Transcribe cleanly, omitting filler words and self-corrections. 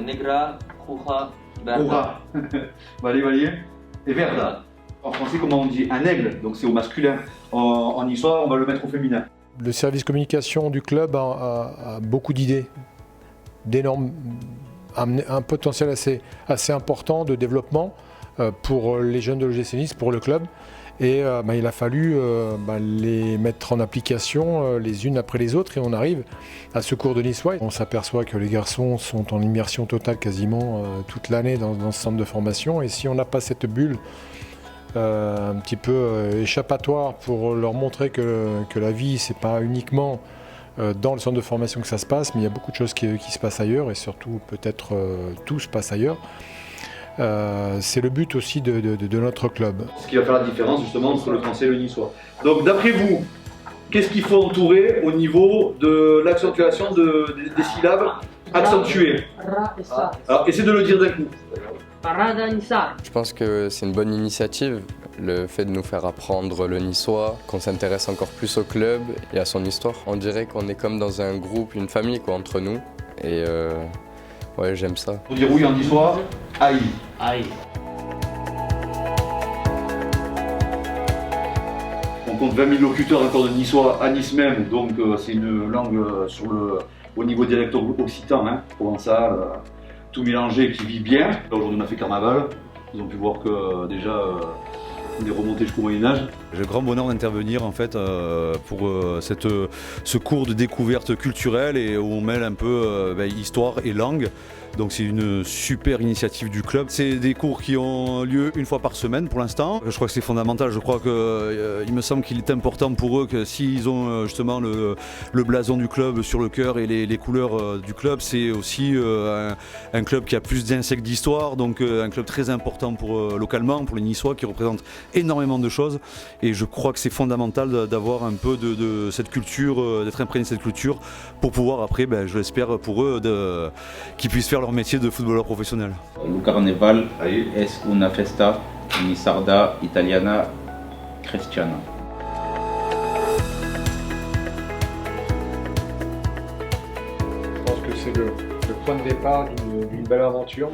Negra, Roja, Verda. Aura. Valier. Et Verda. En français, comment on dit? Un aigle, donc c'est au masculin. En histoire, on va le mettre au féminin. Le service communication du club a beaucoup d'idées, d'énormes, un potentiel assez important de développement pour les jeunes de l'OGC Nice, pour le club. Et il a fallu les mettre en application les unes après les autres et on arrive à ce cours de niçois. On s'aperçoit que les garçons sont en immersion totale quasiment toute l'année dans ce centre de formation et si on n'a pas cette bulle un petit peu échappatoire pour leur montrer que la vie c'est pas uniquement dans le centre de formation que ça se passe, mais il y a beaucoup de choses qui se passent ailleurs et surtout peut-être tout se passe ailleurs. C'est le but aussi de notre club. Ce qui va faire la différence justement entre le français et le niçois. Donc d'après vous, qu'est-ce qu'il faut entourer au niveau de l'accentuation des syllabes accentuées? Alors essayez de le dire d'un coup. Je pense que c'est une bonne initiative, le fait de nous faire apprendre le niçois, qu'on s'intéresse encore plus au club et à son histoire. On dirait qu'on est comme dans un groupe, une famille quoi, entre nous. Et ouais, j'aime ça. Pour dire oui en niçois, aïe. Aïe. On compte 20 000 locuteurs encore de niçois à Nice même, donc c'est une langue au niveau dialecte occitan, hein, provençal, tout mélangé qui vit bien. Aujourd'hui on a fait carnaval, ils ont pu voir que déjà on est remonté jusqu'au Moyen-Âge. J'ai le grand bonheur d'intervenir en fait pour ce cours de découverte culturelle et où on mêle un peu histoire et langue. Donc c'est une super initiative du club. C'est des cours qui ont lieu une fois par semaine pour l'instant. Je crois que c'est fondamental. Je crois que il me semble qu'il est important pour eux que s'ils ont justement le blason du club sur le cœur et les couleurs du club, c'est aussi un club qui a plus d'insectes d'histoire, donc un club très important pour localement, pour les Niçois qui représentent énormément de choses. Et je crois que c'est fondamental d'avoir un peu de cette culture, d'être imprégné de cette culture pour pouvoir après, je l'espère pour eux, qu'ils puissent faire leur métier de footballeur professionnel. Le carnaval es una festa ni sarda italiana cristiana. Je pense que c'est le point de départ d'une belle aventure.